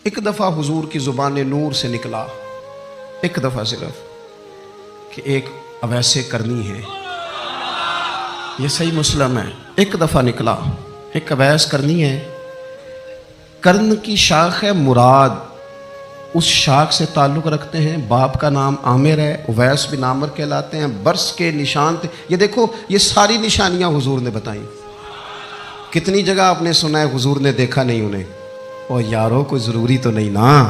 एक दफ़ा हुजूर की ज़ुबान नूर से निकला, एक दफ़ा सिर्फ, कि एक अवैसे करनी है। ये सही मुस्लिम है। एक दफ़ा निकला, एक अवैस करनी है। कर्ण की शाख है मुराद, उस शाख से ताल्लुक़ रखते हैं। बाप का नाम आमिर है, उवैस बिन आमिर कहलाते हैं। बरस के निशान थे। ये देखो, ये सारी निशानियाँ हुजूर ने बताई। कितनी जगह आपने सुना है हुजूर ने देखा नहीं उन्हें। और यारों, कोई ज़रूरी तो नहीं ना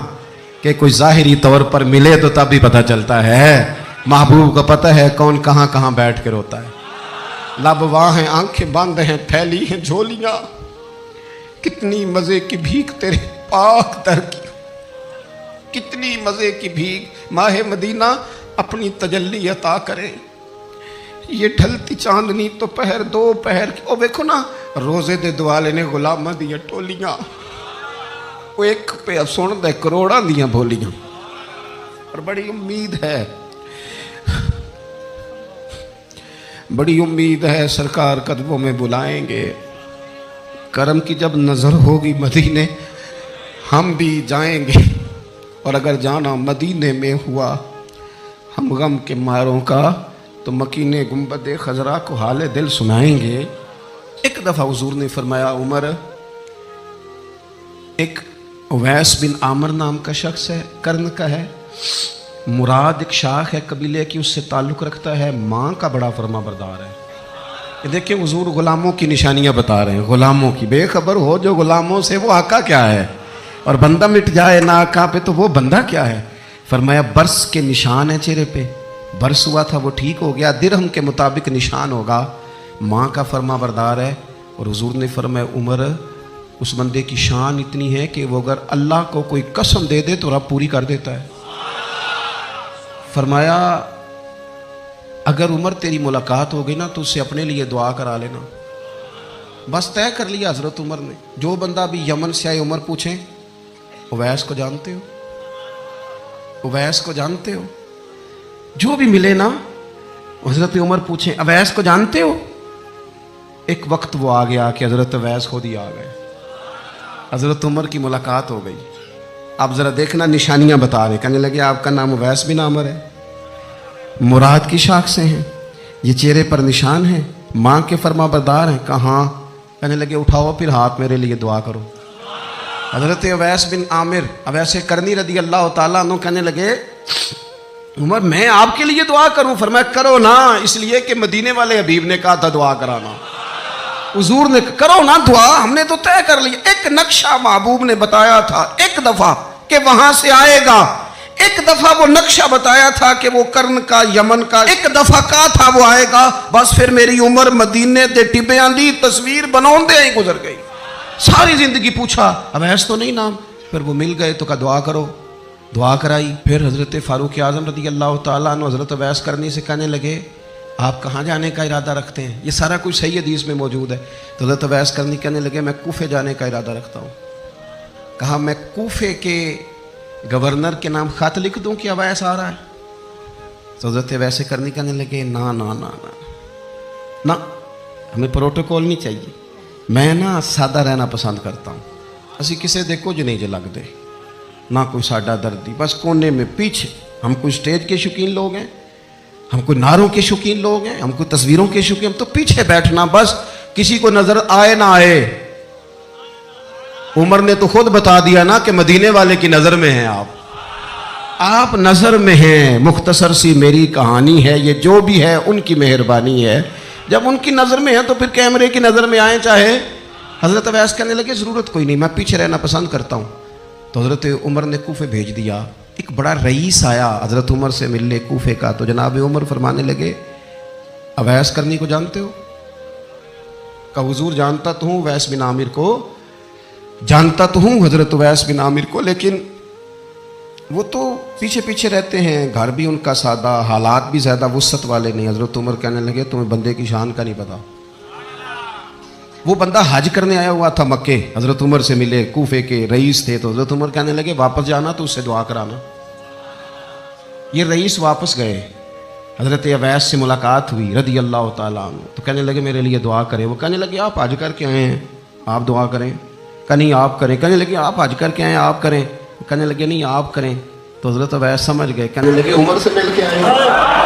कि कोई ज़ाहिरी तौर पर मिले तो तब भी पता चलता है। महबूब को पता है कौन कहाँ कहाँ बैठ के रोता है। लब वहाँ हैं, आंखें बंद हैं, फैली हैं झोलियाँ। कितनी मज़े की भीख तेरे पाक दर की, कितनी मज़े की भीख। माहे मदीना अपनी तजल्ली अता करे। ये ढलती चांदनी तो पहर दो पहर की। ओ देखो ना, रोज़े दे दुआले ने गुलामा दिया टोलियाँ। वो एक पे सुन दे करोड़ां दियां बोलियां। और बड़ी उम्मीद है, बड़ी उम्मीद है सरकार कदमों में बुलाएंगे। करम की जब नज़र होगी मदीने, हम भी जाएंगे। और अगर जाना मदीने में हुआ हम गम के मारों का, तो मकीने गुंबद खजरा को हाले दिल सुनाएंगे। एक दफ़ा हुजूर ने फरमाया, उमर, एक उवैस बिन आमिर नाम का शख्स है, कर्ण का है। मुराद एक शाख है कबीले की, उससे ताल्लुक़ रखता है। माँ का बड़ा फरमा बरदार है। ये देखिए, हुजूर गुलामों की निशानियाँ बता रहे हैं। गुलामों की बेखबर हो जो गुलामों से, वो आका क्या है। और बंदा मिट जाए ना आका पे, तो वो बंदा क्या है। फरमाया, बरस के निशान है चेहरे पे। बरस हुआ था, वो ठीक हो गया। दिरहम के मुताबिक निशान होगा। माँ का फरमा बरदार है। और हुजूर ने फरमाया, उमर, उस बंदे की शान इतनी है कि वो अगर अल्लाह को कोई कसम दे दे तो रब पूरी कर देता है। फरमाया, अगर उमर तेरी मुलाकात हो गई ना, तो उससे अपने लिए दुआ करा लेना। बस तय कर लिया हजरत उमर ने। जो बंदा भी यमन से आए, उमर पूछे, उवैस को जानते हो? उवैस को जानते हो? जो भी मिले ना, हजरत उमर पूछे, उवैस को जानते हो? एक वक्त वो आ गया कि हजरत उवैस खुद ही आ गए। हजरत उमर की मुलाकात हो गई। आप ज़रा देखना, निशानियाँ बता रहे। कहने लगे, आपका नाम उवैस बिन आमिर है, मुराद की शाख से हैं, ये चेहरे पर निशान है, माँ के फरमा बरदार हैं। कहाँ? कहने लगे, उठाओ फिर हाथ, मेरे लिए दुआ करो। हजरत उवैस बिन आमिर, अवैसे करनी रदी अल्लाह ताला अन्हु कहने लगे, उमर, मैं आपके लिए दुआ करूँ? फरमाया, करो ना, इसलिए कि मदीने वाले हबीब ने कहा था दुआ कराना। हुजूर ने, करो ना दुआ, हमने तो तय कर लिया। एक नक्शा महबूब ने बताया था एक दफा कि वहां से आएगा। एक दफा वो नक्शा बताया था कि वो कर्ण का, यमन का, एक दफा कहा था वो आएगा। बस फिर मेरी उम्र मदीने दे टिब्बियां दी तस्वीर बनाते ही गुजर गई। सारी जिंदगी पूछा, अवैस तो नहीं नाम। फिर वो मिल गए तो कहा दुआ करो। दुआ कराई। फिर हजरत फारूक आजम रदी अल्लाह तआला अन्हु हजरत उवैस करनी से कहने लगे, आप कहाँ जाने का इरादा रखते हैं? ये सारा कुछ सही हदीस में मौजूद है। तो हज़रत उवैस करनी कहने लगे, मैं कूफे जाने का इरादा रखता हूँ। कहा, मैं कूफे के गवर्नर के नाम खत लिख दूँ कि उवैस आ रहा है? तो हज़रत उवैस करनी कहने लगे, ना ना ना ना ना, हमें प्रोटोकॉल नहीं चाहिए। मैं ना सादा रहना पसंद करता हूँ। असी किसी दे कुछ नहीं जो लगते, ना कोई साडा दर्दी, बस कोने में पीछे। हम कोई स्टेज के शौकीन लोग हैं, हम कोई नारों के शौकीन लोग हैं, हम कोई तस्वीरों के शौकीन, हम तो पीछे बैठना बस, किसी को नजर आए ना आए। उमर ने तो खुद बता दिया ना कि मदीने वाले की नजर में हैं आप नजर में हैं। मुख्तसर सी मेरी कहानी है, ये जो भी है उनकी मेहरबानी है। जब उनकी नजर में है तो फिर कैमरे की नजर में आए चाहे। हजरत अवैस कहने लगे, जरूरत कोई नहीं, मैं पीछे रहना पसंद करता हूँ। तो हजरत उमर ने कूफे भेज दिया। एक बड़ा रईस आया हजरत उमर से मिलने कूफे का। तो जनाब उमर फरमाने लगे, अवैस करनी को जानते हो? का हुजूर, जानता तो हूँ उवैस बिन आमिर को, जानता तो हूँ हजरत उवैस बिन आमिर को, लेकिन वो तो पीछे पीछे रहते हैं, घर भी उनका सादा, हालात भी ज़्यादा वुसअत वाले नहीं। हजरत उमर कहने लगे, तुम्हें बंदे की शान का नहीं पता। वो बंदा हज करने आया हुआ था मक्के, हजरत उमर से मिले, कूफे के रईस थे। तो हजरत उमर कहने लगे, वापस जाना तो उससे दुआ कराना। ये रईस वापस गए, हजरत अवैस से मुलाकात हुई रदी अल्लाह ताला अन्हु। तो कहने लगे, मेरे लिए दुआ करें। वो कहने लगे, आप हज करके आए हैं, आप दुआ करें। कहीं आप करें। कहने लगे, आप हज करके आए हैं, आप करें। कहने लगे नहीं आप करें। तो हजरत अवैस समझ गए, कहने लगे उमर से मिल के आए हो।